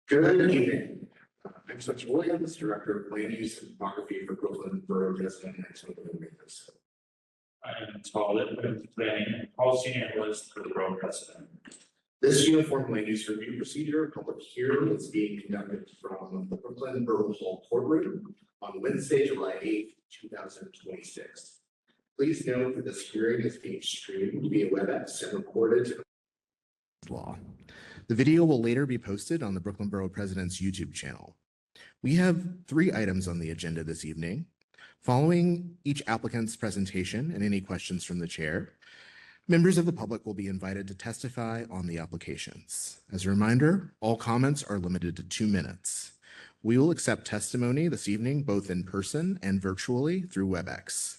Good evening. I'm Spencer Williams, Director of Land Use and Topography for Brooklyn Borough Presidents. I am Todd, Planning and Policy Analyst for the Borough President. This uniform land use review procedure public hearing is being conducted from the Brooklyn Borough Hall courtroom on Wednesday, July 8th, 2026. Please note that this hearing is being streamed via WebEx and recorded. Law. The video will later be posted on the Brooklyn Borough Presidents YouTube channel. We have 3 items on the agenda this evening. Following each applicant's presentation and any questions from the chair, members of the public will be invited to testify on the applications. As a reminder, all comments are limited to 2 minutes. We will accept testimony this evening, both in person and virtually through WebEx.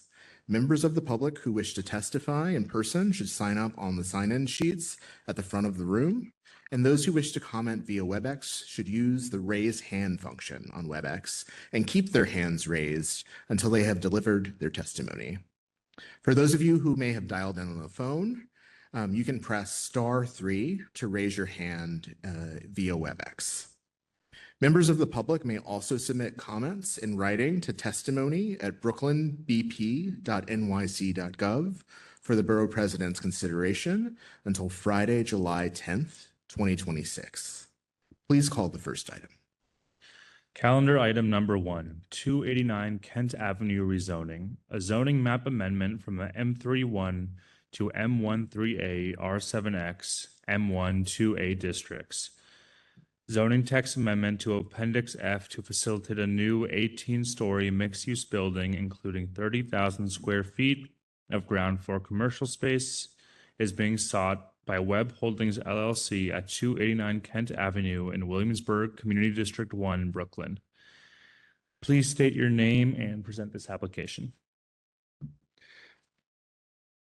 Members of the public who wish to testify in person should sign up on the sign-in sheets at the front of the room, and those who wish to comment via WebEx should use the raise hand function on WebEx and keep their hands raised until they have delivered their testimony. For those of you who may have dialed in on the phone, you can press *3 to raise your hand via WebEx. Members of the public may also submit comments in writing to testimony@brooklynbp.nyc.gov for the Borough President's consideration until Friday, July 10th, 2026. Please call the first item. Calendar item number 1, 289 Kent Avenue rezoning, a zoning map amendment from the M31 to M13A R7X M12A districts. Zoning text amendment to Appendix F to facilitate a new 18-story mixed-use building, including 30,000 square feet of ground floor commercial space, is being sought by Webb Holdings LLC at 289 Kent Avenue in Williamsburg, Community District 1, Brooklyn. Please state your name and present this application.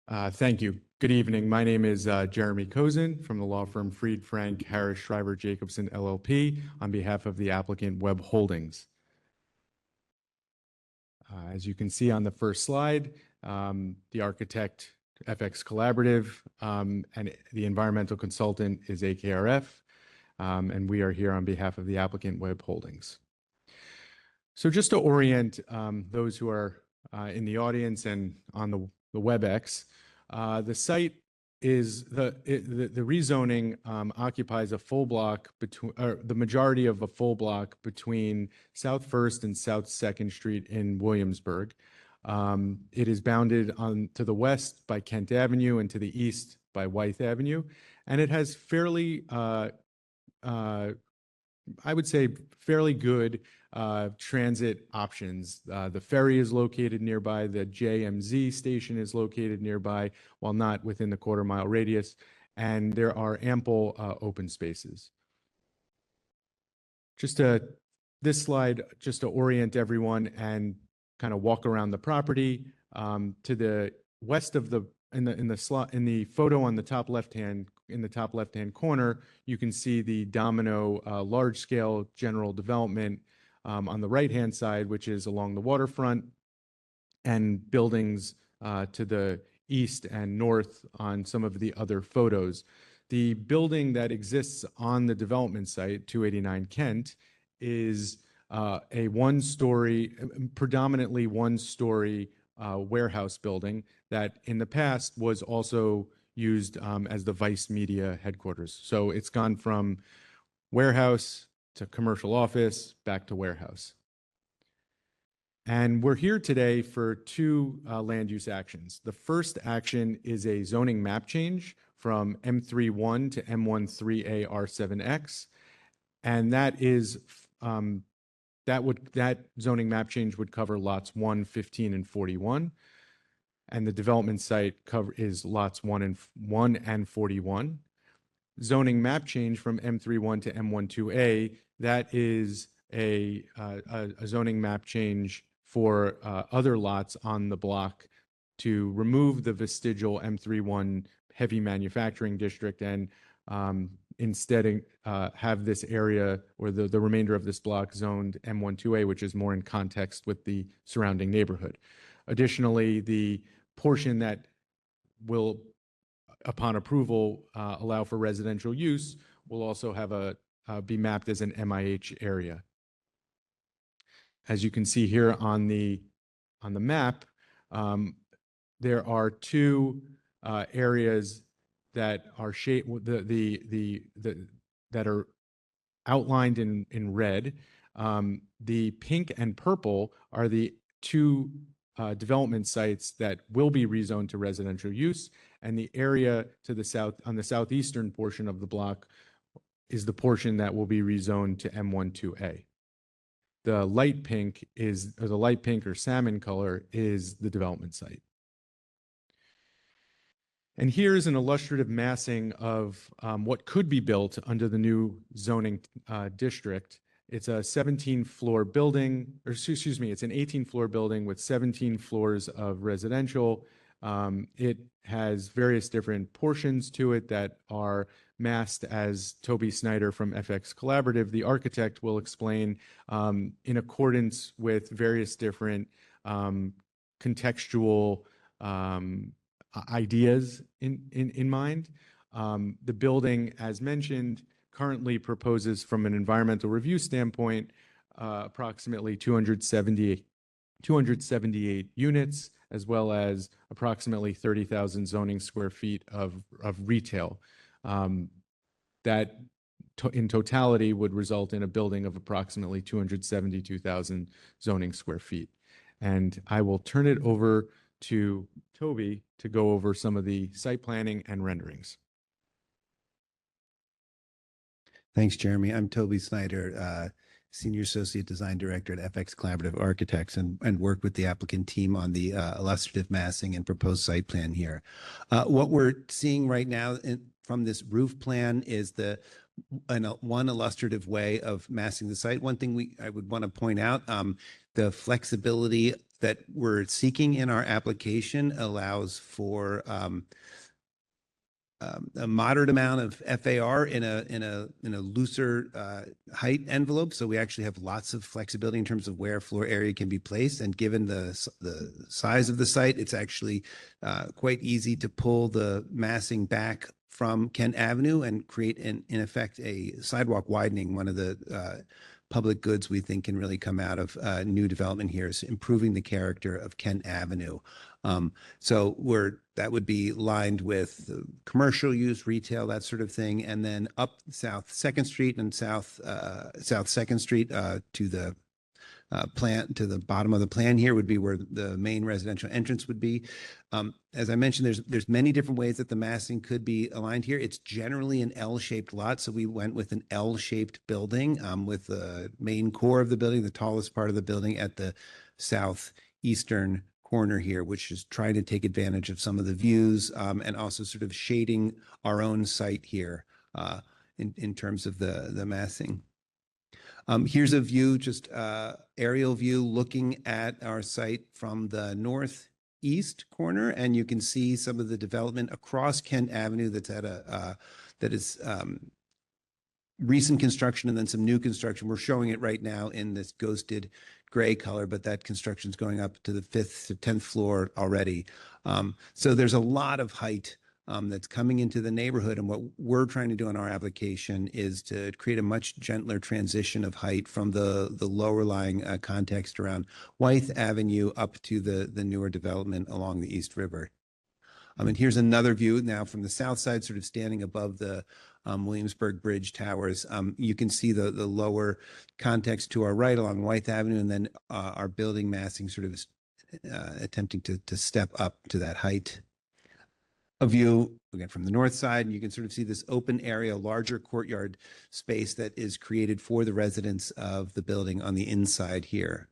Thank you. Good evening. My name is Jeremy Kozin from the law firm Fried, Frank, Harris, Schreiber, Jacobson, LLP on behalf of the applicant Webb Holdings. As you can see on the first slide, the architect FX Collaborative and the environmental consultant is AKRF, and we are here on behalf of the applicant Webb Holdings. So just to orient those who are in the audience and on the WebEx, the site is the rezoning occupies a full block between, or the majority of a full block between South 1st and South 2nd Street in Williamsburg. It is bounded on to the west by Kent Avenue and to the east by Wythe Avenue, and it has fairly, I would say, fairly good transit options. The ferry is located nearby, the JMZ station is located nearby, while not within the quarter-mile radius, and there are ample open spaces. This slide, just to orient everyone and kind of walk around the property. To the west of in the photo on the top left-hand corner, you can see the Domino large-scale general development on the right-hand side, which is along the waterfront, and buildings to the east and north on some of the other photos. The building that exists on the development site, 289 Kent, is a predominantly one-story warehouse building that in the past was also used as the Vice Media headquarters. So it's gone from warehouse to commercial office back to warehouse. And we're here today for 2 land use actions. The first action is a zoning map change from M31 to M13A R7X, and that is that zoning map change would cover lots 1, 15, and 41, and the development site is lots 1 and 41. Zoning map change from M31 to M12A, that is a zoning map change for other lots on the block to remove the vestigial M31 heavy manufacturing district and instead have this area or the remainder of this block zoned M12A, which is more in context with the surrounding neighborhood. Additionally, the portion that will, upon approval, allow for residential use will also have a be mapped as an MIH area. As you can see here on the map, there are two areas that are that are outlined in red. The pink and purple are the two development sites that will be rezoned to residential use, and the area to the south, on the southeastern portion of the block, is the portion that will be rezoned to M12A. The light pink or salmon color is the development site. And here's an illustrative massing of what could be built under the new zoning district. It's a 17-floor building, or excuse me, it's an 18-floor building with 17 floors of residential. It has various different portions to it that are massed, as Toby Snyder from FX Collaborative, the architect, will explain, in accordance with various different contextual ideas in mind. The building, as mentioned, currently proposes, from an environmental review standpoint, approximately 278 units, as well as approximately 30,000 zoning square feet of retail. That in totality would result in a building of approximately 272,000 zoning square feet. And I will turn it over to Toby to go over some of the site planning and renderings. Thanks, Jeremy. I'm Toby Snyder, Senior Associate Design Director at FX Collaborative Architects, and work with the applicant team on the illustrative massing and proposed site plan here. What we're seeing right now from this roof plan is one illustrative way of massing the site. One thing I would want to point out, the flexibility that we're seeking in our application allows for a moderate amount of FAR in a looser height envelope. So we actually have lots of flexibility in terms of where floor area can be placed. And given the size of the site, it's actually quite easy to pull the massing back from Kent Avenue and create, in effect, a sidewalk widening. One of the public goods we think can really come out of new development here is improving the character of Kent Avenue. So that would be lined with commercial use, retail, that sort of thing, and then up South 2nd Street and South 2nd Street to the to the bottom of the plan here would be where the main residential entrance would be. As I mentioned, there's many different ways that the massing could be aligned here. It's generally an L-shaped lot, so we went with an L-shaped building with the main core of the building, the tallest part of the building at the southeastern corner here, which is trying to take advantage of some of the views and also sort of shading our own site here in terms of the massing. Here's a view, just aerial view looking at our site from the northeast corner, and you can see some of the development across Kent Avenue that's at that is recent construction and then some new construction. We're showing it right now in this ghosted gray color, but that construction is going up to the 5th to 10th floor already. So there's a lot of height that's coming into the neighborhood. And what we're trying to do in our application is to create a much gentler transition of height from the lower lying context around Wythe Avenue up to the newer development along the East River. And here's another view now from the south side, sort of standing above the Williamsburg Bridge towers. You can see the lower context to our right along Wythe Avenue, and then our building massing sort of attempting to step up to that height. A view again from the north side, and you can sort of see this open area, larger courtyard space that is created for the residents of the building on the inside here.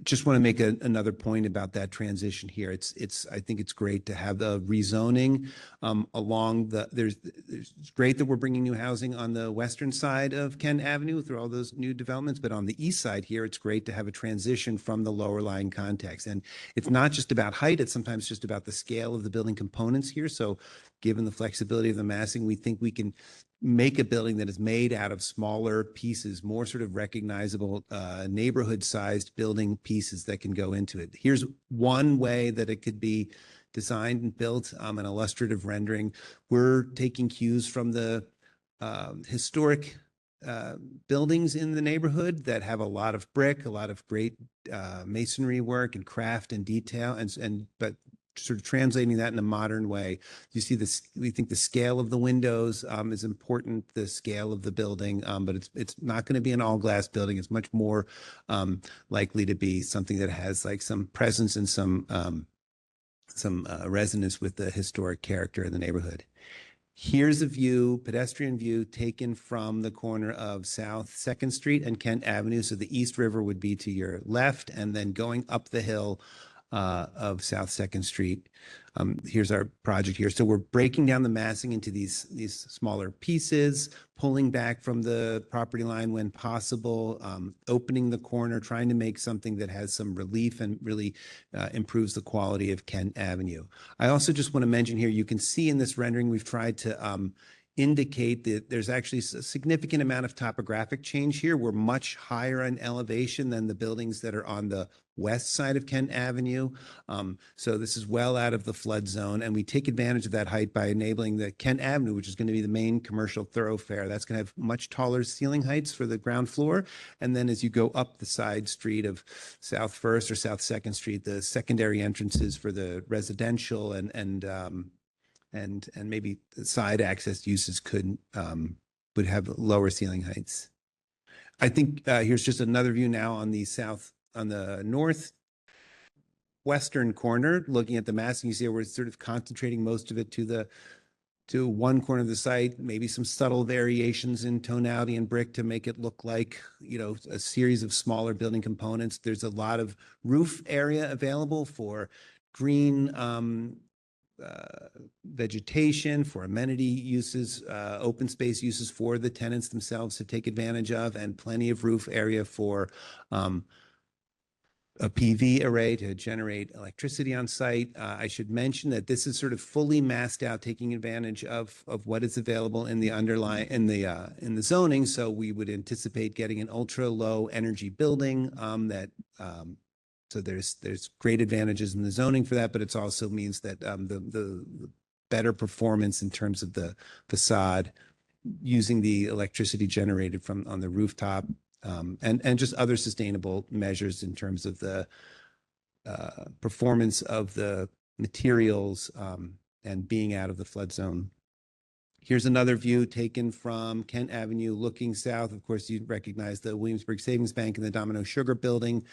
Just want to make another point about that transition here. I think it's great to have the rezoning along it's great that we're bringing new housing on the western side of Kent Avenue through all those new developments, but on the east side here, it's great to have a transition from the lower lying context. And it's not just about height, it's sometimes just about the scale of the building components here. So given the flexibility of the massing, we think we can make a building that is made out of smaller pieces, more sort of recognizable neighborhood-sized building pieces that can go into it. Here's one way that it could be designed and built, an illustrative rendering. We're taking cues from the historic buildings in the neighborhood that have a lot of brick, a lot of great masonry work and craft and detail, but sort of translating that in a modern way. You see this, we think the scale of the windows is important, the scale of the building, but it's not going to be an all glass building. It's much more likely to be something that has like some presence and some resonance with the historic character of the neighborhood. Here's a view, pedestrian view, taken from the corner of South 2nd Street and Kent Avenue. So the East River would be to your left, and then going up the hill of South 2nd Street. Here's our project here. So we're breaking down the massing into these smaller pieces, pulling back from the property line when possible, opening the corner, trying to make something that has some relief and really improves the quality of Kent Avenue. I also just want to mention here, you can see in this rendering, we've tried to indicate that there's actually a significant amount of topographic change here. We're much higher in elevation than the buildings that are on the west side of Kent Avenue. So this is well out of the flood zone, and we take advantage of that height by enabling the Kent Avenue, which is going to be the main commercial thoroughfare. That's going to have much taller ceiling heights for the ground floor. And then as you go up the side street of South 1st or South 2nd Street, the secondary entrances for the residential and maybe the side access uses would have lower ceiling heights. I think here's just another view now on the northwestern corner, looking at the massing. You see we're sort of concentrating most of it to one corner of the site, maybe some subtle variations in tonality and brick to make it look like, you know, a series of smaller building components. There's a lot of roof area available for green vegetation, for amenity uses, open space uses for the tenants themselves to take advantage of, and plenty of roof area for a PV array to generate electricity on site. I should mention that this is sort of fully massed out, taking advantage of what is available in the in the zoning. So we would anticipate getting an ultra low energy building so there's great advantages in the zoning for that, but it also means that the better performance in terms of the facade using the electricity generated from on the rooftop, and just other sustainable measures in terms of the performance of the materials and being out of the flood zone. Here's another view taken from Kent Avenue looking south. Of course, you recognize the Williamsburg Savings Bank and the Domino Sugar Building.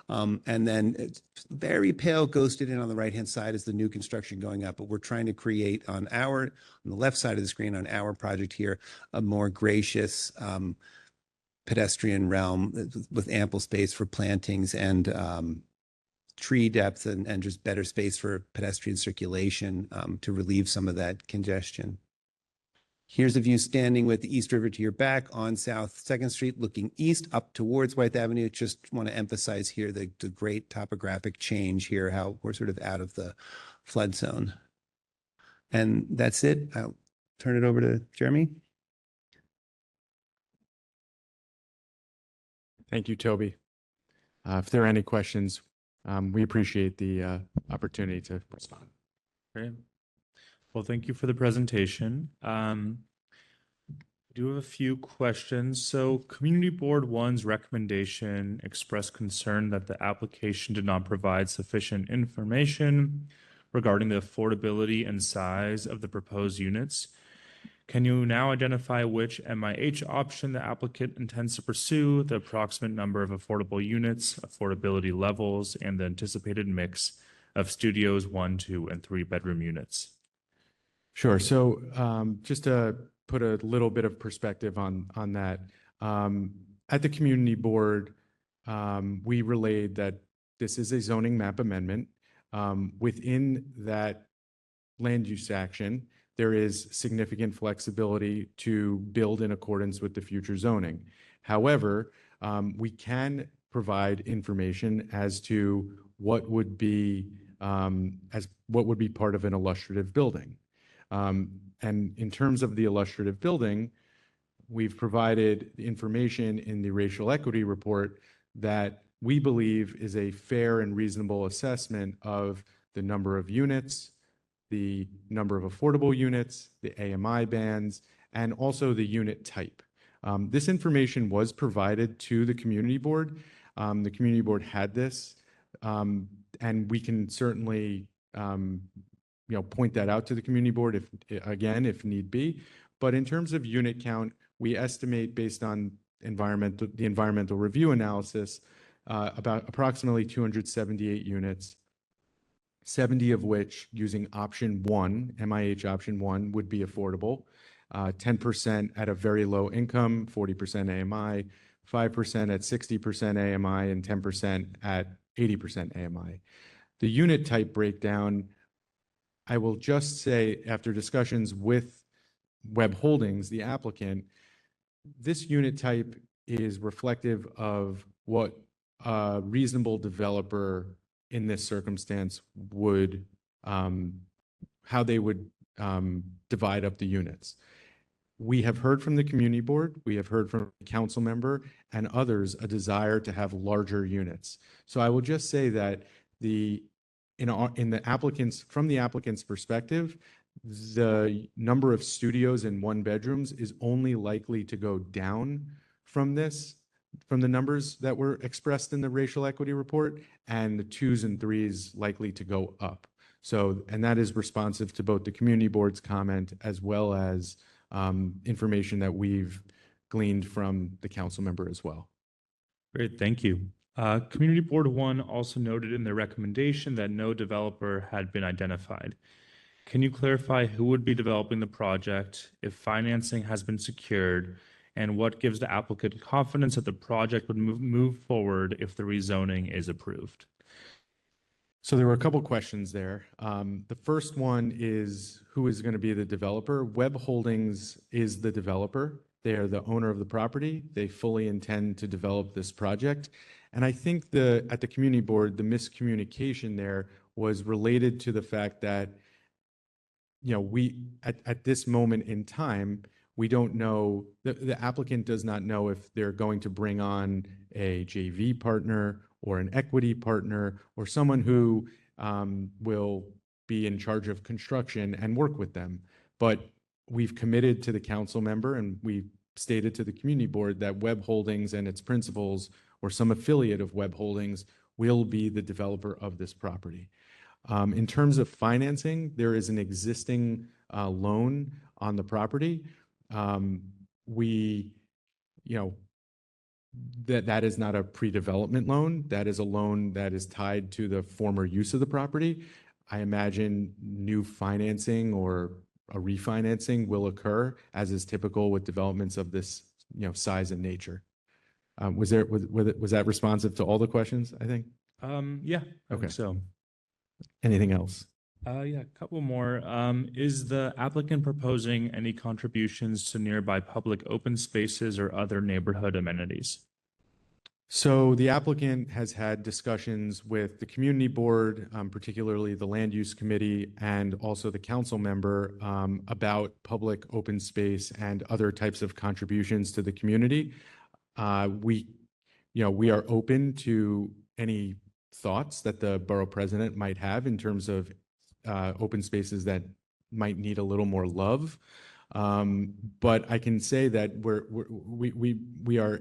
And then it's very pale ghosted in on the right-hand side is the new construction going up. But we're trying to create on the left side of the screen on our project here, a more gracious pedestrian realm with ample space for plantings and tree depth and just better space for pedestrian circulation to relieve some of that congestion. Here's a view standing with the East River to your back on South 2nd Street, looking east up towards Wythe Avenue. Just want to emphasize here the great topographic change here, how we're sort of out of the flood zone. And that's it. I'll turn it over to Jeremy. Thank you, Toby. If there are any questions, we appreciate the opportunity to respond. Great. Well, thank you for the presentation. I do have a few questions. So Community Board 1's recommendation expressed concern that the application did not provide sufficient information regarding the affordability and size of the proposed units. Can you now identify which MIH option the applicant intends to pursue, the approximate number of affordable units, affordability levels, and the anticipated mix of studios, 1, 2, and 3 bedroom units? Sure. So just to put a little bit of perspective on that, at the community board, we relayed that this is a zoning map amendment. Within that land use action, there is significant flexibility to build in accordance with the future zoning. However, we can provide information as to what would be part of an illustrative building. And in terms of the illustrative building, we've provided information in the racial equity report that we believe is a fair and reasonable assessment of the number of units, the number of affordable units, the AMI bands, and also the unit type. This information was provided to the community board. The community board had this, and we can certainly point that out to the community board if need be. But in terms of unit count, we estimate based on the environmental review analysis, about approximately 278 units, 70 of which using option 1, MIH option 1, would be affordable. 10% at a very low income, 40% AMI, 5% at 60% AMI, and 10% at 80% AMI. The unit type breakdown, I will just say, after discussions with Webb Holdings, the applicant, this unit type is reflective of what a reasonable developer in this circumstance would, how they would divide up the units. We have heard from the community board, we have heard from a council member and others a desire to have larger units. So I will just say that from the applicant's perspective, the number of studios in 1 bedrooms is only likely to go down from the numbers that were expressed in the racial equity report, and the 2s and 3s likely to go up. So, and that is responsive to both the community board's comment as well as information that we've gleaned from the council member as well. Great, thank you. Community Board 1 also noted in their recommendation that no developer had been identified. Can you clarify who would be developing the project, if financing has been secured, and what gives the applicant confidence that the project would move forward if the rezoning is approved? So there were a couple questions there. The first one is, who is going to be the developer? Webb Holdings is the developer. They are the owner of the property. They fully intend to develop this project. And I think at the community board, the miscommunication there was related to the fact that, at this moment in time, we don't know, the applicant does not know if they're going to bring on a JV partner or an equity partner or someone who will be in charge of construction and work with them. But we've committed to the council member and we've stated to the community board that Webb Holdings and its principals or some affiliate of Webb Holdings will be the developer of this property. In terms of financing, there is an existing loan on the property. That is not a pre-development loan. That is a loan that is tied to the former use of the property. I imagine new financing or a refinancing will occur, as is typical with developments of this, size and nature. Was that responsive to all the questions, I think? Yeah, I Okay. think so. Anything else? Yeah, a couple more. Is the applicant proposing any contributions to nearby public open spaces or other neighborhood amenities? So the applicant has had discussions with the community board, particularly the land use committee, and also the council member about public open space and other types of contributions to the community. We are open to any thoughts that the borough president might have in terms of open spaces that might need a little more love. But I can say that we are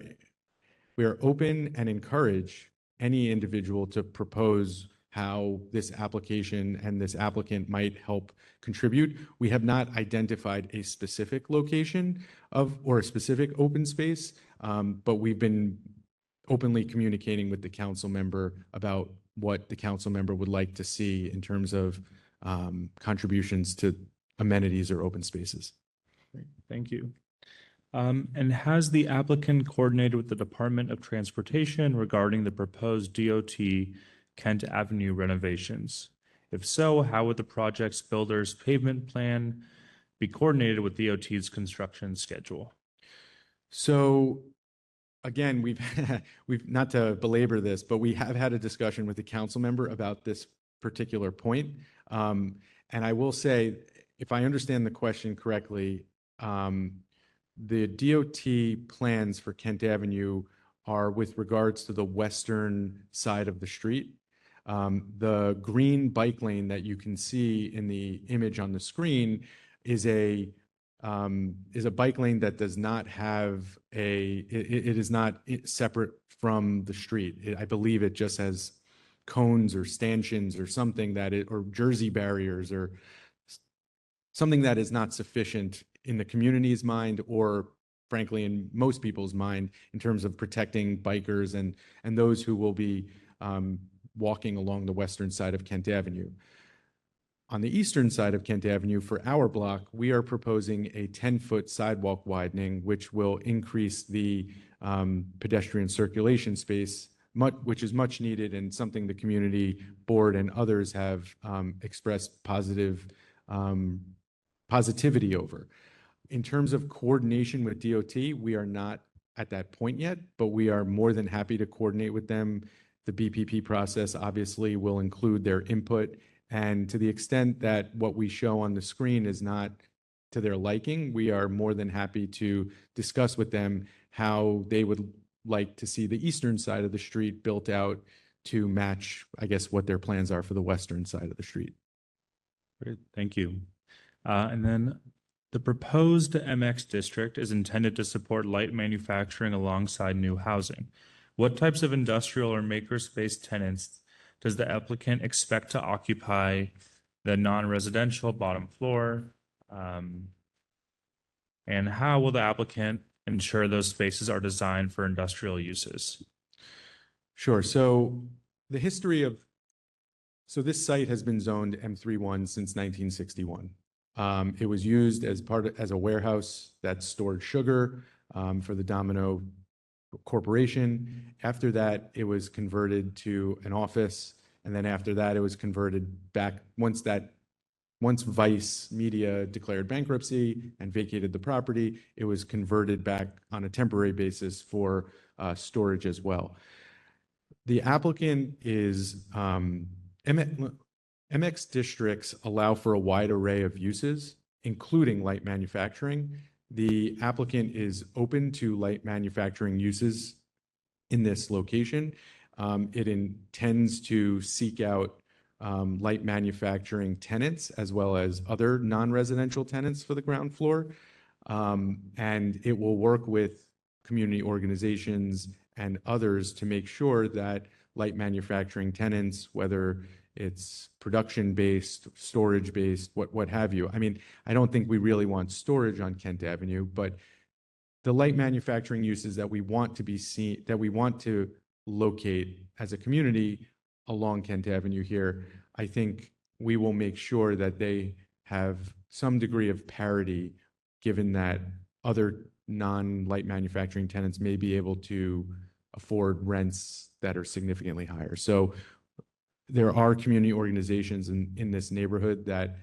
open and encourage any individual to propose how this application and this applicant might help contribute. We have not identified a specific location or a specific open space, but we've been openly communicating with the council member about what the council member would like to see in terms of contributions to amenities or open spaces. Great, thank you. And has the applicant coordinated with the Department of Transportation regarding the proposed DOT Kent Avenue renovations? If so, how would the project's builder's pavement plan be coordinated with DOT's construction schedule? So again, we've not to belabor this, but we have had a discussion with the council member about this particular point. And I will say, if I understand the question correctly, the DOT plans for Kent Avenue are with regards to the western side of the street. The green bike lane that you can see in the image on the screen is a is a bike lane that does not have it is not separate from the street. I believe it just has cones or stanchions or something or jersey barriers or something that is not sufficient in the community's mind, or frankly, in most people's mind, in terms of protecting bikers and those who will be walking along the western side of Kent Avenue. On the eastern side of Kent Avenue, for our block, we are proposing a 10-foot sidewalk widening, which will increase the pedestrian circulation space, which is much needed and something the community board and others have expressed positivity over. In terms of coordination with DOT, we are not at that point yet, but we are more than happy to coordinate with them. The BPP process obviously will include their input, and to the extent that what we show on the screen is not to their liking, we are more than happy to discuss with them how they would like to see the eastern side of the street built out to match, I guess, what their plans are for the western side of the street. Great, thank you. And then the proposed MX district is intended to support light manufacturing alongside new housing. What types of industrial or makerspace tenants does the applicant expect to occupy the non-residential bottom floor? And how will the applicant ensure those spaces are designed for industrial uses? Sure. So the history of, so this site has been zoned M31 since 1961. It was used as a warehouse that stored sugar for the Domino Corporation. After that, it was converted to an office, and then after that, it was converted back once Vice Media declared bankruptcy and vacated the property. It was converted back on a temporary basis for storage as well. The applicant is MX districts allow for a wide array of uses, including light manufacturing. The applicant is open to light manufacturing uses in this location. It intends to seek out light manufacturing tenants as well as other non-residential tenants for the ground floor. And it will work with community organizations and others to make sure that light manufacturing tenants, whether it's production-based, storage-based, what have you. I mean, I don't think we really want storage on Kent Avenue, but the light manufacturing uses that we want to be seen, that we want to locate as a community along Kent Avenue here, I think we will make sure that they have some degree of parity, given that other non-light manufacturing tenants may be able to afford rents that are significantly higher. So there are community organizations in this neighborhood that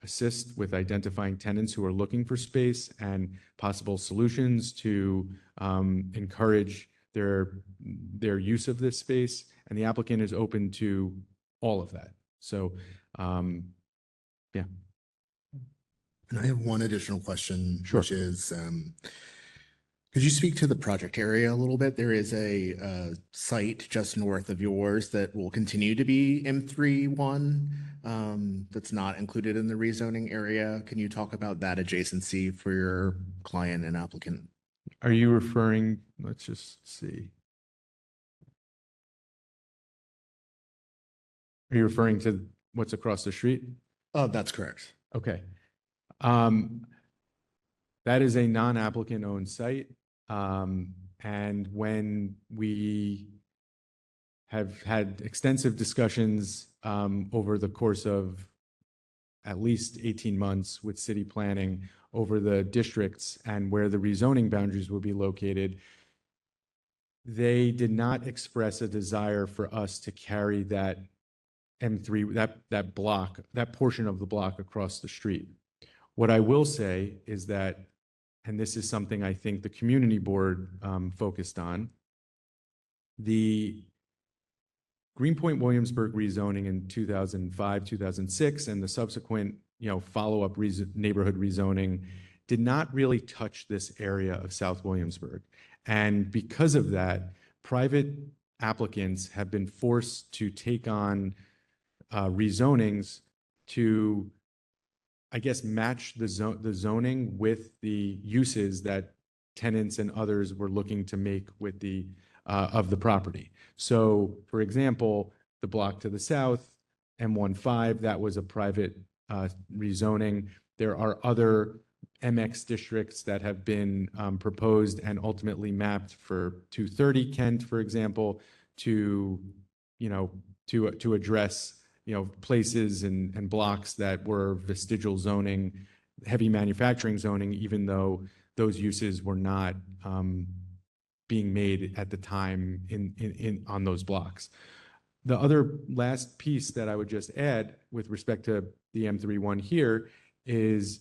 assist with identifying tenants who are looking for space and possible solutions to encourage their use of this space. And the applicant is open to all of that. So, yeah. And I have one additional question, Sure. which is, could you speak to the project area a little bit? There is a site just north of yours that will continue to be M31 that's not included in the rezoning area. Can you talk about that adjacency for your client and applicant? Are you referring, let's just see. Are you referring to what's across the street? Oh, that's correct. Okay. That is a non-applicant owned site. And when we have had extensive discussions over the course of at least 18 months with city planning over the districts and where the rezoning boundaries will be located, they did not express a desire for us to carry that M3, that block, that portion of the block across the street. What I will say is that, and this is something I think the community board focused on, the Greenpoint Williamsburg rezoning in 2005, 2006, and the subsequent, follow-up neighborhood rezoning did not really touch this area of South Williamsburg. And because of that, private applicants have been forced to take on rezonings to I guess, match the zoning with the uses that tenants and others were looking to make with the, of the property. So, for example, the block to the south, M15, that was a private rezoning. There are other MX districts that have been proposed and ultimately mapped for 230 Kent, for example, to, to address, places and blocks that were vestigial zoning, heavy manufacturing zoning, even though those uses were not being made at the time on those blocks. The other last piece that I would just add with respect to the M31 here is,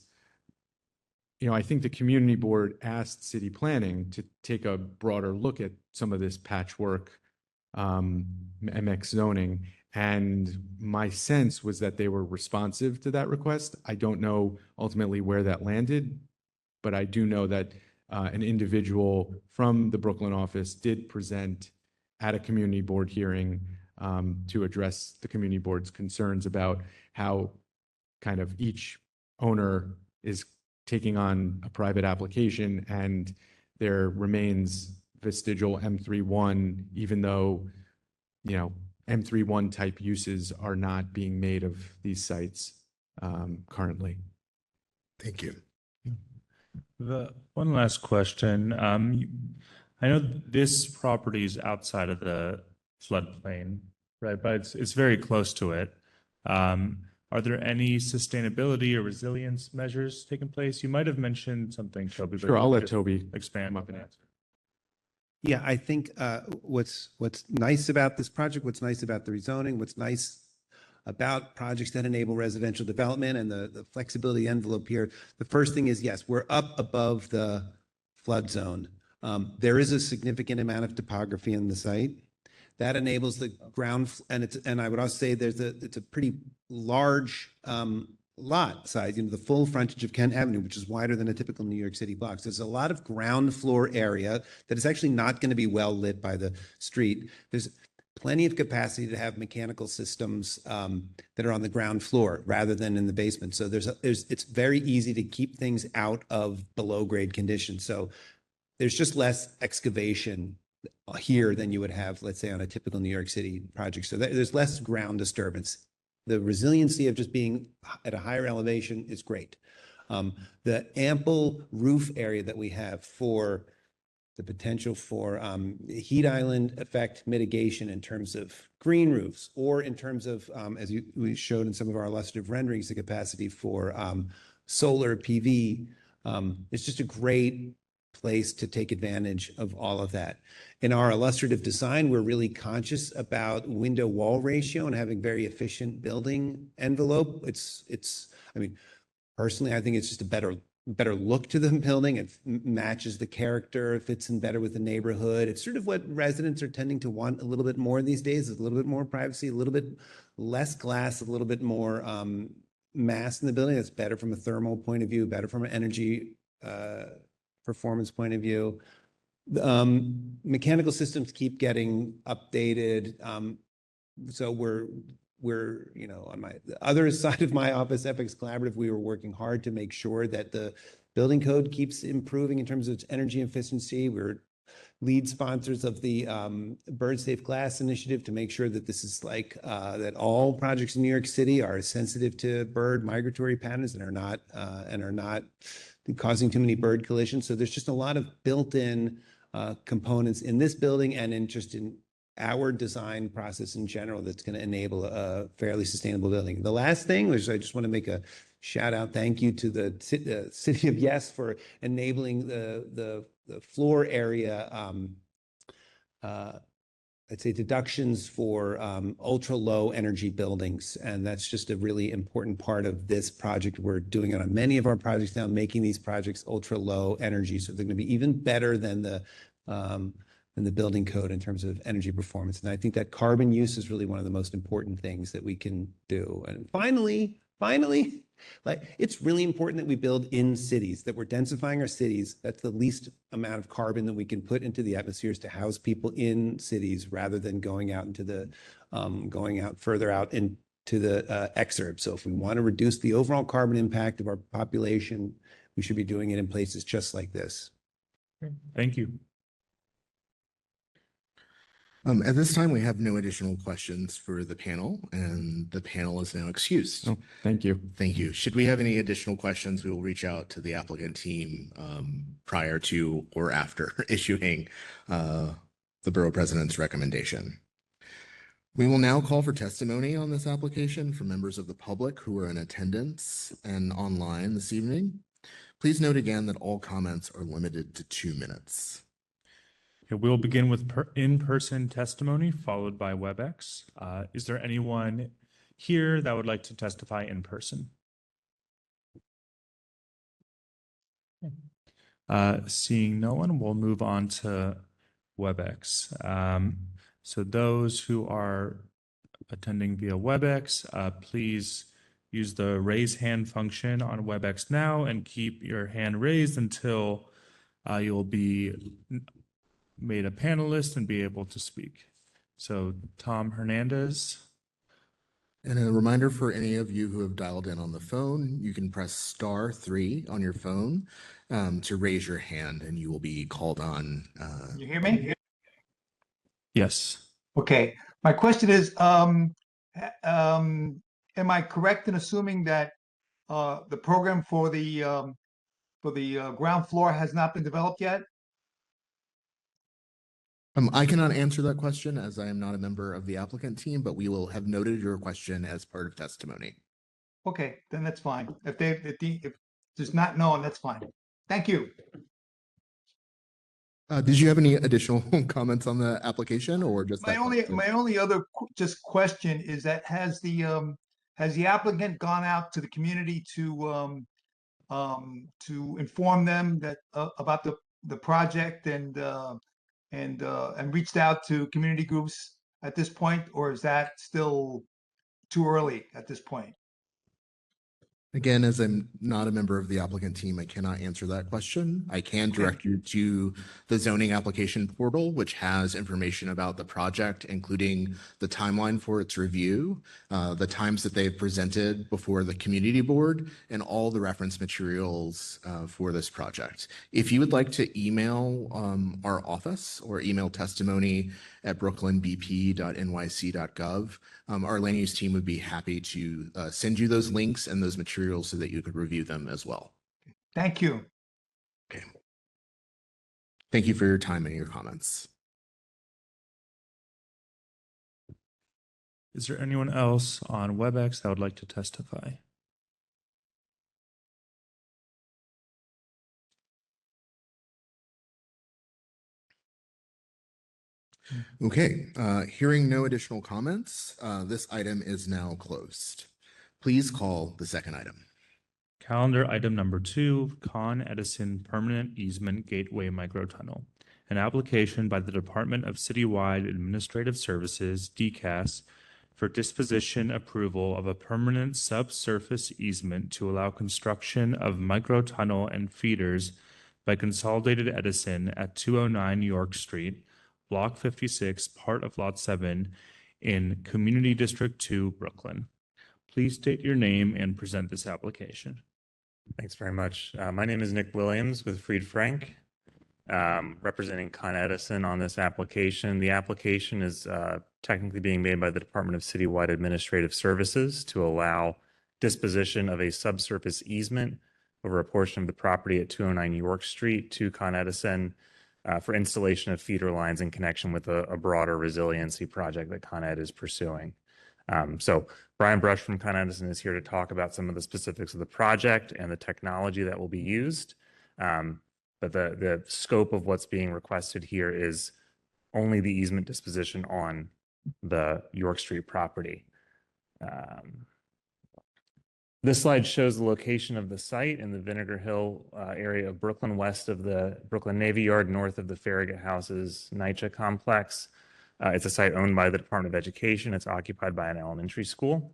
I think the community board asked city planning to take a broader look at some of this patchwork MX zoning. And my sense was that they were responsive to that request. I don't know ultimately where that landed, but I do know that an individual from the Brooklyn office did present at a community board hearing to address the community board's concerns about how kind of each owner is taking on a private application and there remains vestigial M31, even though, M31 type uses are not being made of these sites currently. Thank you. The one last question. I know this property is outside of the floodplain, right? But it's very close to it. Are there any sustainability or resilience measures taking place? You might have mentioned something, Toby. But Sure, I'll let just Toby expand come up up and answer. Yeah, I think what's nice about this project, what's nice about the rezoning, what's nice about projects that enable residential development and the flexibility envelope here. The first thing is, yes, we're up above the flood zone. There is a significant amount of topography in the site that enables the ground, and I would also say it's a pretty large lot size, the full frontage of Kent Avenue, which is wider than a typical New York City block. So there's a lot of ground floor area that is actually not going to be well lit by the street. There's plenty of capacity to have mechanical systems that are on the ground floor rather than in the basement. So it's very easy to keep things out of below grade conditions. So there's just less excavation here than you would have, let's say, on a typical New York City project. So there's less ground disturbance. The resiliency of just being at a higher elevation is great. The ample roof area that we have for the potential for heat island effect mitigation in terms of green roofs, or in terms of, as we showed in some of our illustrative renderings, the capacity for solar PV. It's just a great place to take advantage of all of that. In our illustrative design, we're really conscious about window wall ratio and having very efficient building envelope. I mean, personally, I think it's just a better look to the building. It matches the character, fits in better with the neighborhood. It's sort of what residents are tending to want a little bit more these days, is a little bit more privacy, a little bit less glass, a little bit more mass in the building. That's better from a thermal point of view, better from an energy performance point of view. Mechanical systems keep getting updated. So we're on the other side of my office, FX Collaborative, we were working hard to make sure that the building code keeps improving in terms of its energy efficiency. We're lead sponsors of the Bird Safe Glass initiative to make sure that this is that all projects in New York City are sensitive to bird migratory patterns and are not causing too many bird collisions. So there's just a lot of built-in components in this building and in our design process in general that's going to enable a fairly sustainable building. The last thing, which I just want to make a shout out, thank you to the City of Yes for enabling the floor area, I'd say deductions for ultra low energy buildings. And that's just a really important part of this project. We're doing it on many of our projects now, making these projects ultra low energy. So they're going to be even better than the building code in terms of energy performance. And I think that carbon use is really one of the most important things that we can do. And finally, it's really important that we build in cities, that we're densifying our cities. That's the least amount of carbon that we can put into the atmospheres to house people in cities, rather than going out further out in to the exurb. So if we want to reduce the overall carbon impact of our population, we should be doing it in places just like this. Thank you. At this time, we have no additional questions for the panel, and the panel is now excused. Oh, thank you. Thank you. Should we have any additional questions, we will reach out to the applicant team prior to or after issuing the Borough President's recommendation. We will now call for testimony on this application from members of the public who are in attendance and online this evening. Please note again that all comments are limited to 2 minutes. Okay, we'll begin with in-person testimony followed by WebEx. Is there anyone here that would like to testify in person? Seeing no one, we'll move on to WebEx. So those who are attending via WebEx, please use the raise hand function on WebEx now and keep your hand raised until you'll be made a panelist and be able to speak. So Tom Hernandez. And a reminder for any of you who have dialed in on the phone, you can press *3 on your phone to raise your hand and you will be called on. You hear me? Yes. Okay. My question is, am I correct in assuming that the program for the ground floor has not been developed yet? I cannot answer that question as I am not a member of the applicant team, but we will have noted your question as part of testimony. Okay, then that's fine. If it's not known, that's fine. Thank you. Did you have any additional comments on the application or just My that only question? my only other just question is that has the applicant gone out to the community to inform them that about the project and reached out to community groups at this point, or is that still too early at this point? Again, as I'm not a member of the applicant team, I cannot answer that question. I can direct you to the zoning application portal, which has information about the project, including the timeline for its review, the times that they've presented before the community board, and all the reference materials for this project. If you would like to email our office or email testimony@brooklynbp.nyc.gov, our land use team would be happy to send you those links and those materials so that you could review them as well. Thank you. Okay. Thank you for your time and your comments. Is there anyone else on WebEx that would like to testify? Okay, hearing no additional comments, this item is now closed. Please call the second item. Calendar item number 2, Con Edison Permanent Easement Gateway Microtunnel. An application by the Department of Citywide Administrative Services, DCAS, for disposition approval of a permanent subsurface easement to allow construction of microtunnel and feeders by Consolidated Edison at 209 York Street, Block 56, part of Lot 7 in Community District 2, Brooklyn. Please state your name and present this application. Thanks very much. My name is Nick Williams with Fried Frank, representing Con Edison on this application. The application is technically being made by the Department of Citywide Administrative Services to allow disposition of a subsurface easement over a portion of the property at 209 York Street to Con Edison for installation of feeder lines in connection with a broader resiliency project that Con Ed is pursuing. So Brian Brush from Con Edison is here to talk about some of the specifics of the project and the technology that will be used. But the scope of what's being requested here is only the easement disposition on the York Street property. This slide shows the location of the site in the Vinegar Hill area of Brooklyn, west of the Brooklyn Navy Yard, north of the Farragut Houses NYCHA complex. It's a site owned by the Department of Education. It's occupied by an elementary school.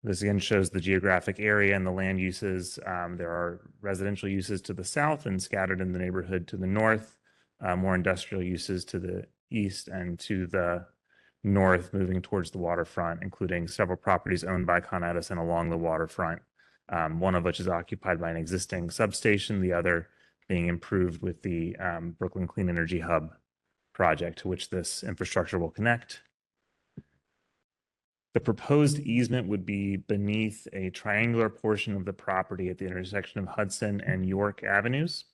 This again shows the geographic area and the land uses. There are residential uses to the south and scattered in the neighborhood to the north, more industrial uses to the east and to the north, moving towards the waterfront, including several properties owned by Con Edison along the waterfront, one of which is occupied by an existing substation, the other being improved with the Brooklyn Clean Energy Hub project, to which this infrastructure will connect. The proposed easement would be beneath a triangular portion of the property at the intersection of Hudson and York Avenues.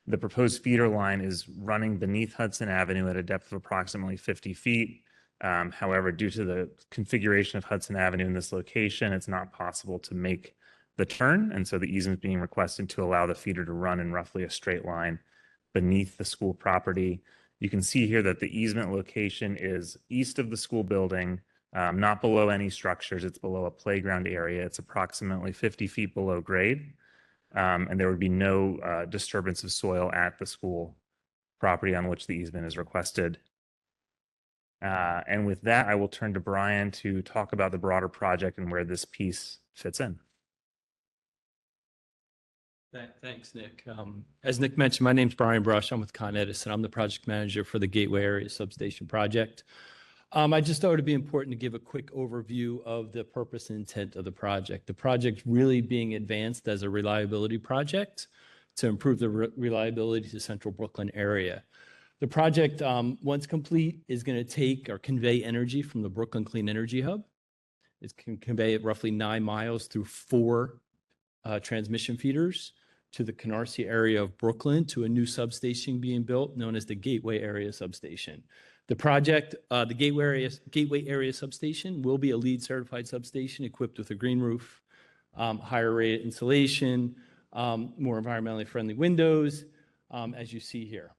The proposed feeder line is running beneath Hudson Avenue at a depth of approximately 50 feet. However, due to the configuration of Hudson Avenue in this location, it's not possible to make the turn. And so the easement is being requested to allow the feeder to run in roughly a straight line beneath the school property. You can see here that the easement location is east of the school building, not below any structures. It's below a playground area. It's approximately 50 feet below grade. And there would be no disturbance of soil at the school property on which the easement is requested. And with that, I will turn to Brian to talk about the broader project and where this piece fits in. Thanks, Nick. As Nick mentioned, my name's Brian Brush. I'm with Con Edison. I'm the project manager for the Gateway Area Substation Project. I just thought it'd be important to give a quick overview of the purpose and intent of the project. The project really being advanced as a reliability project to improve the reliability to Central Brooklyn area. The project, once complete, is going to take or convey energy from the Brooklyn Clean Energy Hub. It can convey it roughly 9 miles through 4 transmission feeders to the Canarsie area of Brooklyn to a new substation being built known as the Gateway Area Substation. The project, the Gateway Area Substation will be a LEED certified substation equipped with a green roof, higher rated insulation, more environmentally friendly windows, as you see here.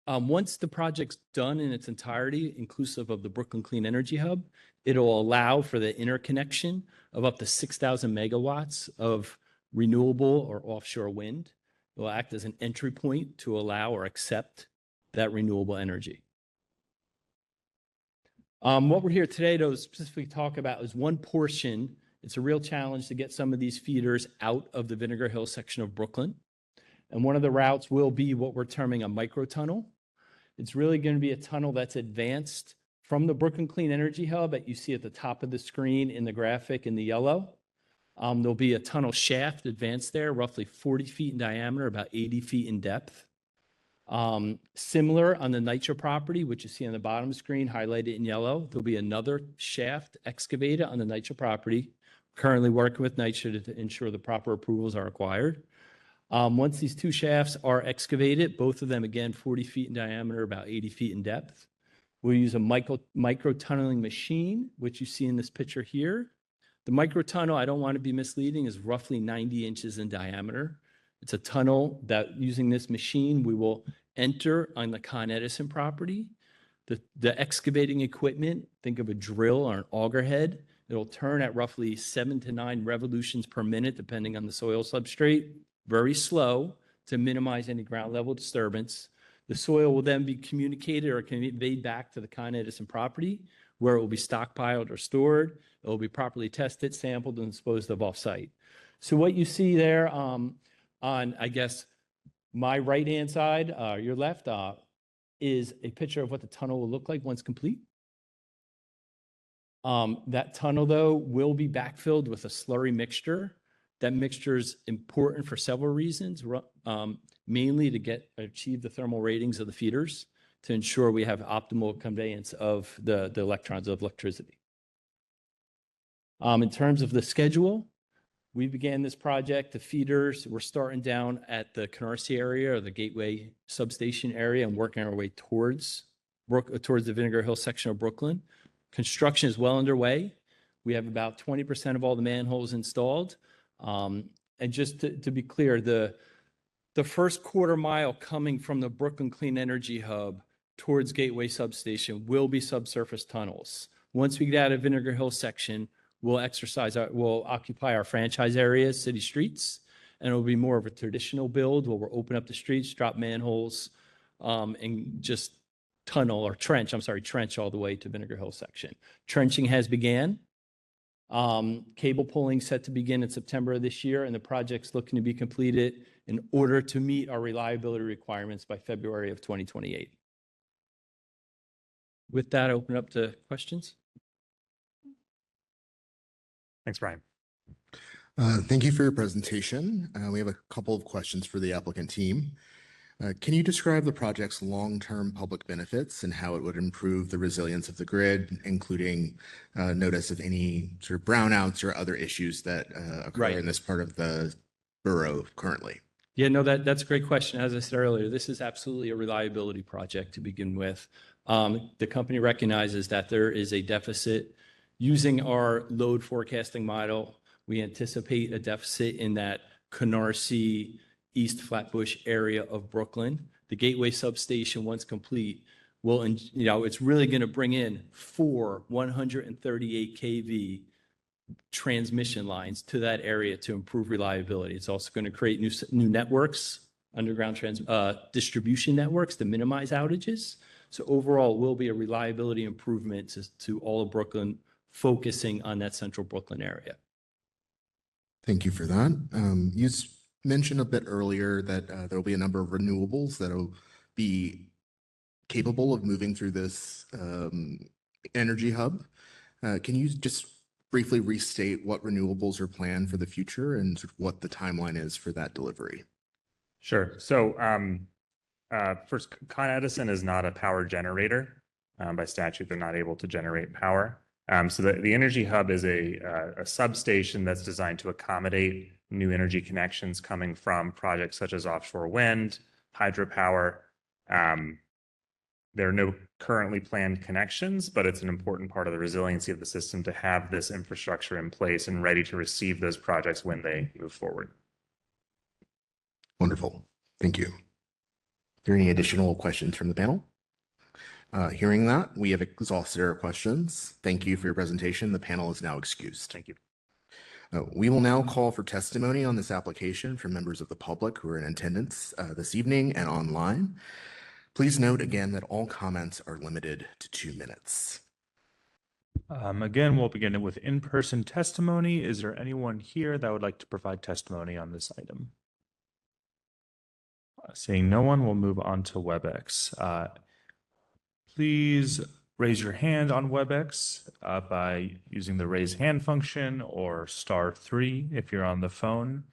Once the project's done in its entirety, inclusive of the Brooklyn Clean Energy Hub, it'll allow for the interconnection of up to 6,000 megawatts of renewable or offshore wind. It will act as an entry point to allow or accept that renewable energy. What we're here today to specifically talk about is one portion. It's a real challenge to get some of these feeders out of the Vinegar Hill section of Brooklyn. And one of the routes will be what we're terming a microtunnel. It's really going to be a tunnel that's advanced from the Brooklyn Clean Energy Hub that you see at the top of the screen in the graphic in the yellow. There'll be a tunnel shaft advanced there, roughly 40 feet in diameter, about 80 feet in depth. Similar on the NYCHA property, which you see on the bottom screen highlighted in yellow, there'll be another shaft excavated on the NYCHA property. Currently working with NYCHA to ensure the proper approvals are acquired. Once these 2 shafts are excavated, both of them again 40 feet in diameter, about 80 feet in depth, we'll use a micro tunneling machine, which you see in this picture here. The microtunnel, I don't want to be misleading, is roughly 90 inches in diameter. It's a tunnel that using this machine, we will enter on the Con Edison property. The excavating equipment, think of a drill or an auger head. It'll turn at roughly 7 to 9 revolutions per minute, depending on the soil substrate, very slow to minimize any ground level disturbance. The soil will then be communicated or conveyed back to the Con Edison property, where it will be stockpiled or stored. It will be properly tested, sampled, and disposed of off-site. So what you see there on, I guess, my right-hand side, your left, is a picture of what the tunnel will look like once complete. That tunnel, though, will be backfilled with a slurry mixture. That mixture is important for several reasons, mainly to achieve the thermal ratings of the feeders to ensure we have optimal conveyance of the electrons of electricity. In terms of the schedule, we began this project. The feeders, we're starting down at the Canarsie area or the Gateway substation area and working our way towards the Vinegar Hill section of Brooklyn. Construction is well underway. We have about 20% of all the manholes installed. And just to be clear, the first quarter mile coming from the Brooklyn Clean Energy Hub towards Gateway Substation will be subsurface tunnels. Once we get out of Vinegar Hill section, we'll occupy our franchise areas, city streets, and it'll be more of a traditional build where we'll open up the streets, drop manholes, and just trench all the way to Vinegar Hill section. Trenching has began. Cable pulling set to begin in September of this year, and the project's looking to be completed in order to meet our reliability requirements by February of 2028. With that, I open up to questions. Thanks, Brian. Thank you for your presentation. We have a couple of questions for the applicant team. Can you describe the project's long-term public benefits and how it would improve the resilience of the grid, including notice of any sort of brownouts or other issues that occur Right. in this part of the borough currently? Yeah, no, that's a great question. As I said earlier, this is absolutely a reliability project to begin with. The company recognizes that there is a deficit. Using our load forecasting model, we anticipate a deficit in that Canarsie, East Flatbush area of Brooklyn. The Gateway substation, once complete, will, it's really going to bring in 4 138 kV transmission lines to that area to improve reliability. It's also going to create new networks, underground distribution networks to minimize outages. So overall, will be a reliability improvement to all of Brooklyn, focusing on that central Brooklyn area. Thank you for that. You mentioned a bit earlier that there will be a number of renewables that will be capable of moving through this energy hub. Can you just briefly restate what renewables are planned for the future and sort of what the timeline is for that delivery? Sure. So first, Con Edison is not a power generator. By statute, they're not able to generate power. So the Energy Hub is a substation that's designed to accommodate new energy connections coming from projects such as offshore wind, hydropower. There are no currently planned connections, but it's an important part of the resiliency of the system to have this infrastructure in place and ready to receive those projects when they move forward. Wonderful. Thank you. Are there any additional questions from the panel? Hearing that, we have exhausted our questions. Thank you for your presentation. The panel is now excused. Thank you. We will now call for testimony on this application from members of the public who are in attendance this evening and online. Please note again that all comments are limited to 2 minutes. Again, we'll begin with in-person testimony. Is there anyone here that would like to provide testimony on this item? Seeing no one, we'll move on to WebEx. Please raise your hand on WebEx by using the raise hand function or *3 if you're on the phone.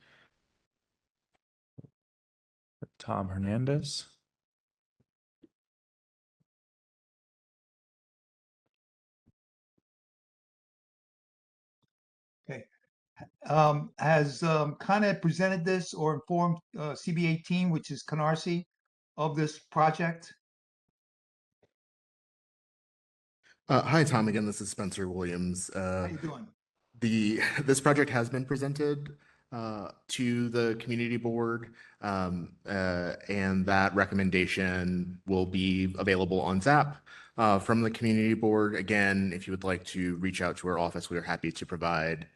Tom Hernandez. Okay. Has Con Ed presented this or informed CB18, which is Canarsie, of this project? Hi, Tom. Again, this is Spencer Williams. How you doing? This project has been presented to the community board, and that recommendation will be available on Zap from the community board. Again, if you would like to reach out to our office, we are happy to provide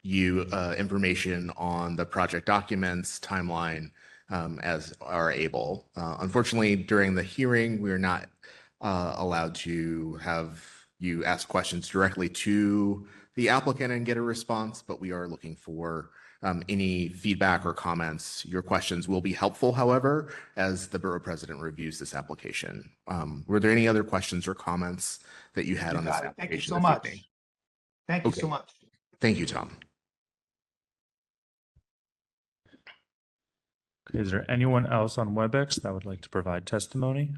you information on the project documents, timeline, as are able. Unfortunately, during the hearing, we are not allowed to have you ask questions directly to the applicant and get a response, but we are looking for any feedback or comments. Your questions will be helpful, however, as the borough president reviews this application. Were there any other questions or comments that you had on this application? Thank you so much. Evening? Thank you so much. Thank you, Tom. Okay, is there anyone else on WebEx that would like to provide testimony?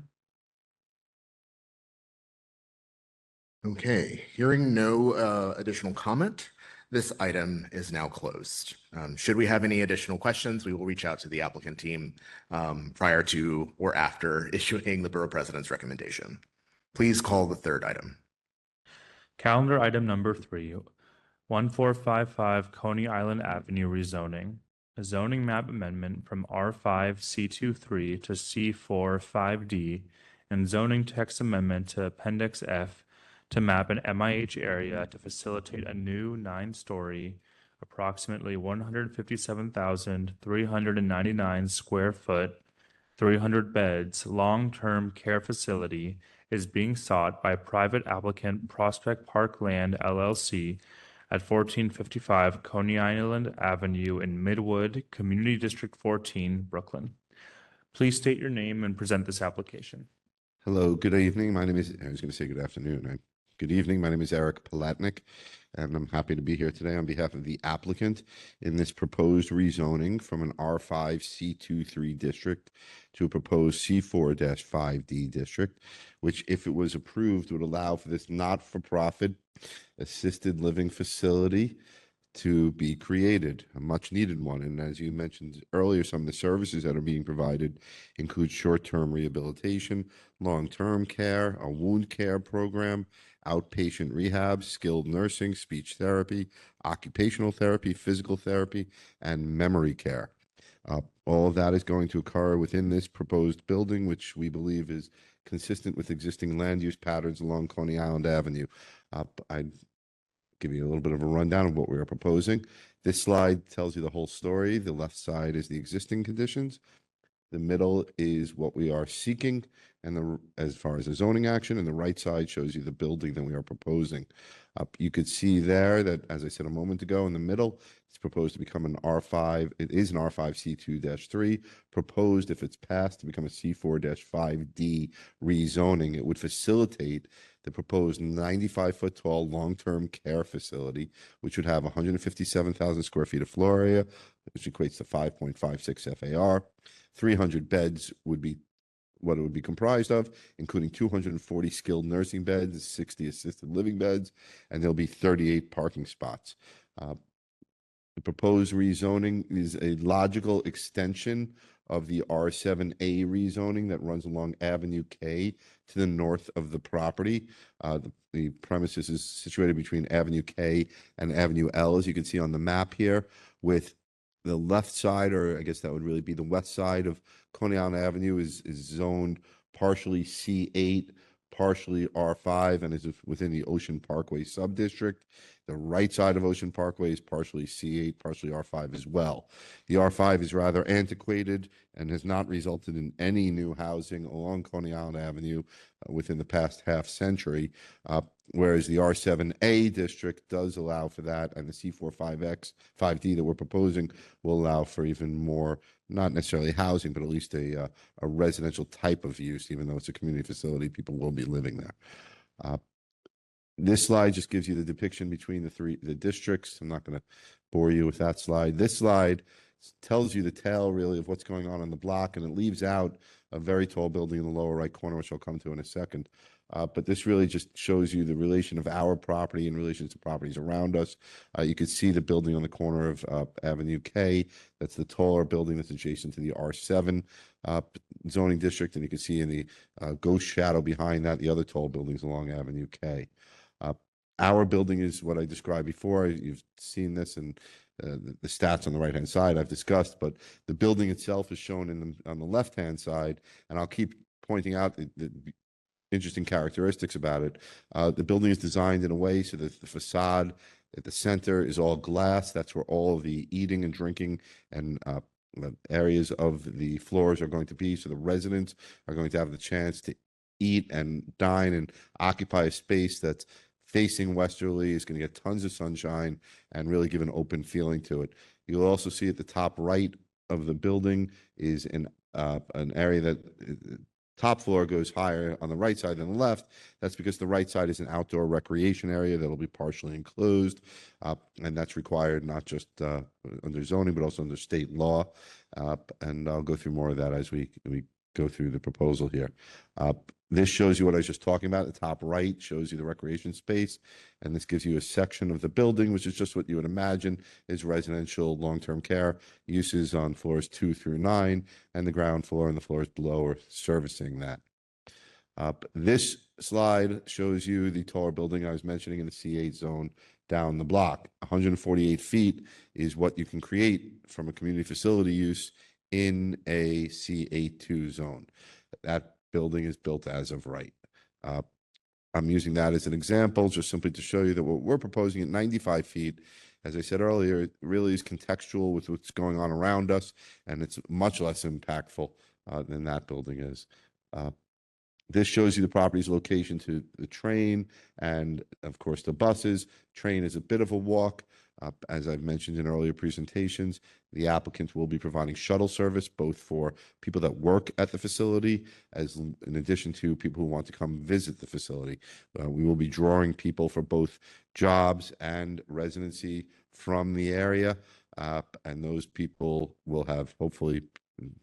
Okay, hearing no additional comment, this item is now closed. Should we have any additional questions, we will reach out to the applicant team prior to or after issuing the borough president's recommendation. Please call the third item. Calendar item number 3, 1455 Coney Island Avenue rezoning. A zoning map amendment from R5C23 to C45D and zoning text amendment to Appendix F to map an MIH area to facilitate a new 9-story, approximately 157,399 square foot, 300 beds, long-term care facility is being sought by private applicant Prospect Park Land LLC at 1455 Coney Island Avenue in Midwood, Community District 14, Brooklyn. Please state your name and present this application. Hello, good evening. My name is, I was going to say good afternoon. Good evening. My name is Eric Palatnik, and I'm happy to be here today on behalf of the applicant in this proposed rezoning from an R5 C23 district to a proposed C4-5D district, which, if it was approved, would allow for this not-for-profit assisted living facility to be created, a much needed one. And as you mentioned earlier, some of the services that are being provided include short-term rehabilitation, long-term care, a wound care program, outpatient rehab, skilled nursing, speech therapy, occupational therapy, physical therapy, and memory care. All of that is going to occur within this proposed building, which we believe is consistent with existing land use patterns along Coney Island Avenue. I'd give you a little bit of a rundown of what we are proposing. This slide tells you the whole story. The left side is the existing conditions. The middle is what we are seeking, and as far as the zoning action, and the right side shows you the building that we are proposing. You could see there that, as I said a moment ago, in the middle, it's proposed to become an R5. It is an R5 C2-3, proposed, if it's passed, to become a C4-5D rezoning. It would facilitate the proposed 95-foot tall long-term care facility, which would have 157,000 square feet of floor area, which equates to 5.56 FAR. 300 beds would be what it would be comprised of, including 240 skilled nursing beds, 60 assisted living beds, and there'll be 38 parking spots. The proposed rezoning is a logical extension of the R7A rezoning that runs along Avenue K to the north of the property. The premises is situated between Avenue K and Avenue L, as you can see on the map here, with the left side, or I guess that would really be the west side of Coney Island Avenue, is zoned partially C8, partially R5, and is within the Ocean Parkway subdistrict. The right side of Ocean Parkway is partially C8, partially R5 as well. The R5 is rather antiquated and has not resulted in any new housing along Coney Island Avenue within the past half century, whereas the R7A district does allow for that, and the C4-5D that we're proposing will allow for even more, not necessarily housing, but at least a residential type of use. Even though it's a community facility, people will be living there. This slide just gives you the depiction between the districts. I'm not going to bore you with that slide. This slide tells you the tale, really, of what's going on the block, and it leaves out a very tall building in the lower right corner, which I'll come to in a second. But this really just shows you the relation of our property in relation to properties around us. You can see the building on the corner of Avenue K. That's the taller building that's adjacent to the R7 zoning district. And you can see in the ghost shadow behind that, the other tall buildings along Avenue K. Our building is what I described before. You've seen this, and the stats on the right-hand side I've discussed, but the building itself is shown on the left-hand side, and I'll keep pointing out the interesting characteristics about it. The building is designed in a way so that the facade at the center is all glass. That's where all of the eating and drinking and areas of the floors are going to be. So the residents are going to have the chance to eat and dine and occupy a space that's facing westerly, is going to get tons of sunshine and really give an open feeling to it. You'll also see at the top right of the building is an area that top floor goes higher on the right side than the left. That's because the right side is an outdoor recreation area that'll be partially enclosed, and that's required not just under zoning, but also under state law. And I'll go through more of that as we go through the proposal here. This shows you what I was just talking about. The top right shows you the recreation space, and this gives you a section of the building, which is just what you would imagine is residential long-term care uses on floors 2 through 9, and the ground floor and the floors below are servicing that. This slide shows you the taller building I was mentioning in the C8 zone down the block. 148 feet is what you can create from a community facility use in a C82 zone. That building is built as of right. I'm using that as an example, just simply to show you that what we're proposing at 95 feet, as I said earlier, it really is contextual with what's going on around us, and it's much less impactful than that building is. This shows you the property's location to the train and, of course, the buses. Train is a bit of a walk. As I've mentioned in earlier presentations, the applicant will be providing shuttle service both for people that work at the facility as in addition to people who want to come visit the facility. We will be drawing people for both jobs and residency from the area, and those people will have hopefully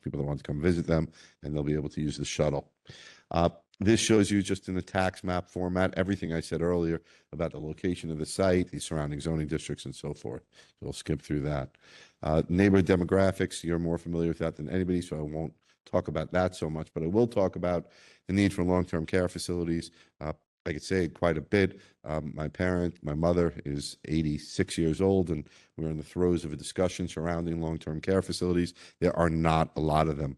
people that want to come visit them, and they'll be able to use the shuttle. This shows you just in the tax map format, everything I said earlier about the location of the site, the surrounding zoning districts and so forth. So we'll skip through that. Neighborhood demographics, you're more familiar with that than anybody, so I won't talk about that so much, but I will talk about the need for long-term care facilities. I could say quite a bit. My mother is 86 years old, and we're in the throes of a discussion surrounding long-term care facilities. There are not a lot of them.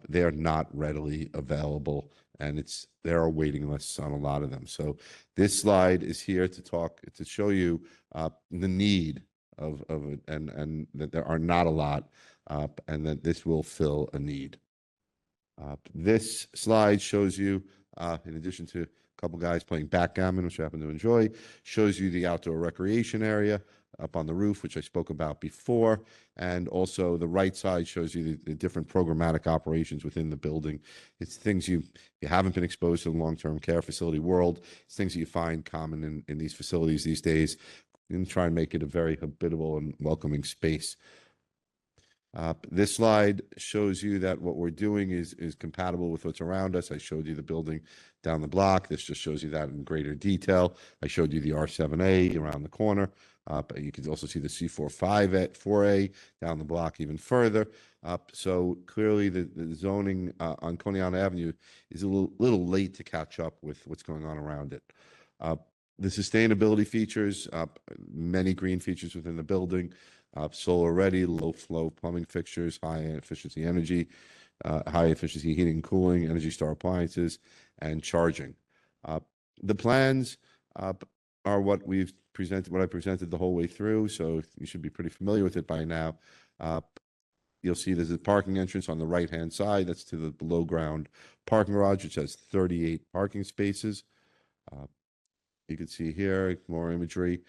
They are not readily available, and there are waiting lists on a lot of them. So this slide is here to show you the need of it, and that there are not a lot, and that this will fill a need. This slide shows you, in addition to a couple guys playing backgammon, which I happen to enjoy, shows you the outdoor recreation area up on the roof, which I spoke about before. And also the right side shows you the different programmatic operations within the building. It's things if you haven't been exposed to the long-term care facility world, it's things that you find common in these facilities these days, and try and make it a very habitable and welcoming space. This slide shows you that what we're doing is compatible with what's around us. I showed you the building down the block. This just shows you that in greater detail. I showed you the R7A around the corner, but you can also see the C4A down the block even further. So clearly the zoning on Coney Island Avenue is a little late to catch up with what's going on around it. The sustainability features, many green features within the building, solar ready, low flow plumbing fixtures, high efficiency energy, high efficiency heating and cooling, Energy Star appliances, and charging. The plans are what I presented the whole way through, so you should be pretty familiar with it by now. You'll see there's a parking entrance on the right-hand side. That's to the below ground parking garage, which has 38 parking spaces. You can see here more imagery.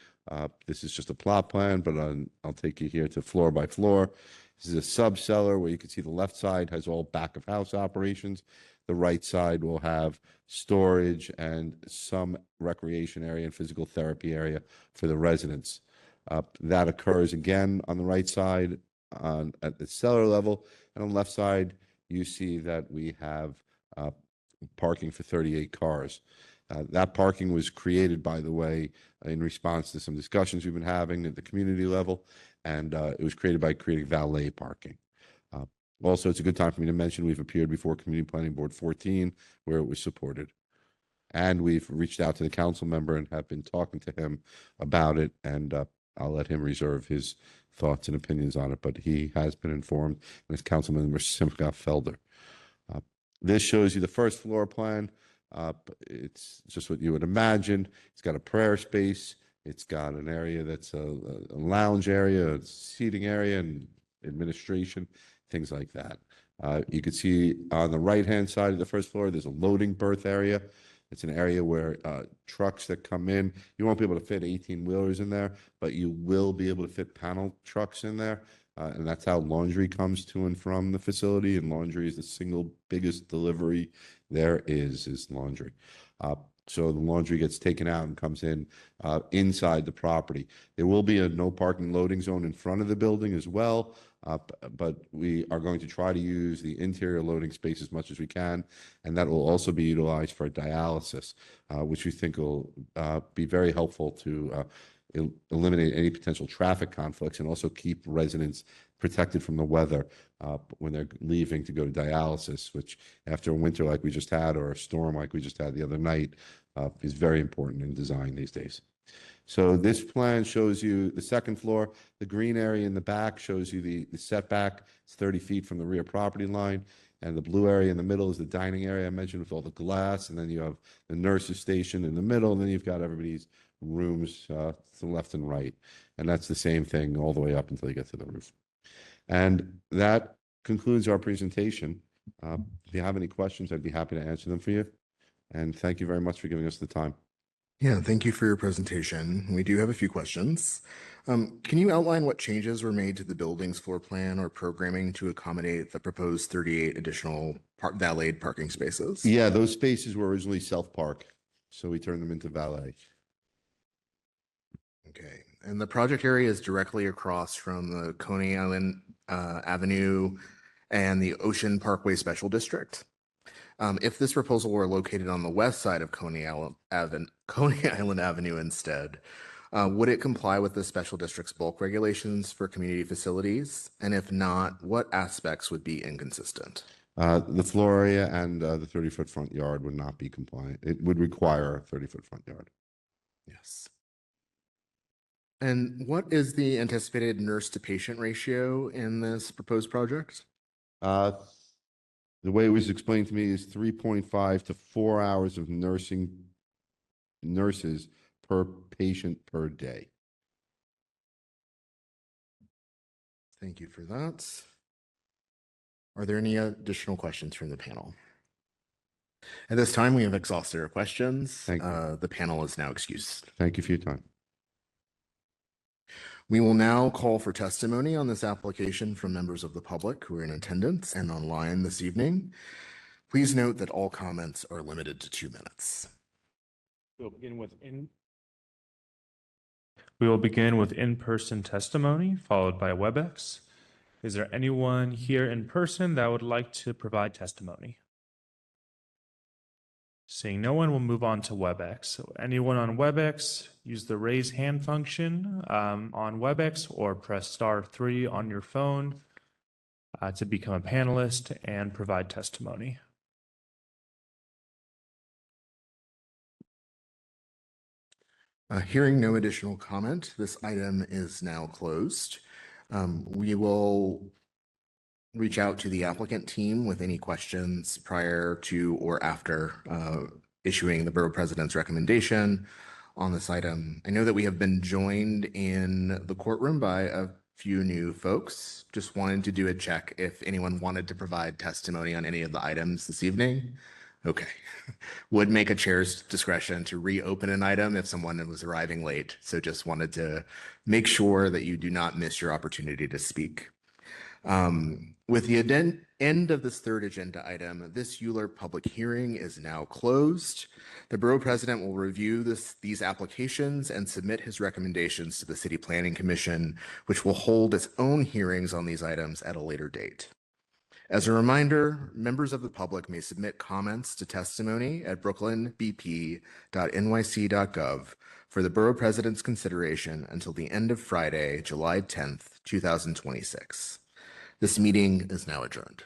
This is just a plot plan, but I'll take you here to floor by floor. This is a sub-cellar where you can see the left side has all back of house operations. The right side will have storage and some recreation area and physical therapy area for the residents. That occurs again on the right side at the cellar level. And on the left side, you see that we have parking for 38 cars. That parking was created, by the way, in response to some discussions we've been having at the community level, and it was created by creating valet parking. Also, it's a good time for me to mention we've appeared before Community Planning Board 14, where it was supported. And we've reached out to the council member and have been talking to him about it, and I'll let him reserve his thoughts and opinions on it, but he has been informed, and it's Council Member Simca Felder. This shows you the first floor plan. It's just what you would imagine. It's got a prayer space. It's got an area that's a lounge area, a seating area, and administration, things like that. You can see on the right-hand side of the first floor, there's a loading berth area. It's an area where trucks that come in, you won't be able to fit 18-wheelers in there, but you will be able to fit panel trucks in there. And that's how laundry comes to and from the facility. And laundry is the single biggest delivery there is laundry. So the laundry gets taken out and comes in inside the property. There will be a no parking loading zone in front of the building as well, but we are going to try to use the interior loading space as much as we can, and that will also be utilized for dialysis, which we think will be very helpful to eliminate any potential traffic conflicts and also keep residents protected from the weather when they're leaving to go to dialysis, which after a winter like we just had or a storm like we just had the other night is very important in design these days. So this plan shows you the second floor. The green area in the back shows you the setback. It's 30 feet from the rear property line. And the blue area in the middle is the dining area I mentioned with all the glass. And then you have the nurse's station in the middle. And then you've got everybody's rooms to the left and right. And that's the same thing all the way up until you get to the roof. And that concludes our presentation. If you have any questions, I'd be happy to answer them for you. And thank you very much for giving us the time. Yeah, thank you for your presentation. We do have a few questions. Can you outline what changes were made to the building's floor plan or programming to accommodate the proposed 38 additional valeted parking spaces? Yeah, those spaces were originally self-park, so we turned them into valet. Okay, and the project area is directly across from the Coney Island Avenue and the Ocean Parkway Special District. If this proposal were located on the west side of Coney Island Avenue instead, would it comply with the special district's bulk regulations for community facilities? And if not, what aspects would be inconsistent? The floor area and the 30-foot front yard would not be compliant. It would require a 30-foot front yard. Yes. And what is the anticipated nurse to patient ratio in this proposed project? The way it was explained to me is 3.5 to 4 hours of nurses per patient per day. Thank you for that. Are there any additional questions from the panel? At this time, we have exhausted our questions. Thank you. The panel is now excused. Thank you for your time. We will now call for testimony on this application from members of the public who are in attendance and online this evening. Please note that all comments are limited to 2 minutes. We'll begin with in-person testimony, followed by WebEx. Is there anyone here in person that would like to provide testimony? Seeing no one, we'll move on to WebEx. So anyone on WebEx, use the raise hand function on WebEx or press *3 on your phone to become a panelist and provide testimony. Hearing no additional comment, this item is now closed. We will reach out to the applicant team with any questions prior to or after issuing the Borough President's recommendation on this item. I know that we have been joined in the courtroom by a few new folks. Just wanted to do a check if anyone wanted to provide testimony on any of the items this evening. Okay. Would make a chair's discretion to reopen an item if someone was arriving late. So just wanted to make sure that you do not miss your opportunity to speak. With the end of this third agenda item, this ULURP public hearing is now closed. The Borough President will review these applications and submit his recommendations to the City Planning Commission, which will hold its own hearings on these items at a later date. As a reminder, members of the public may submit comments to testimony at brooklynbp.nyc.gov for the Borough President's consideration until the end of Friday, July 10th, 2026. This meeting is now adjourned.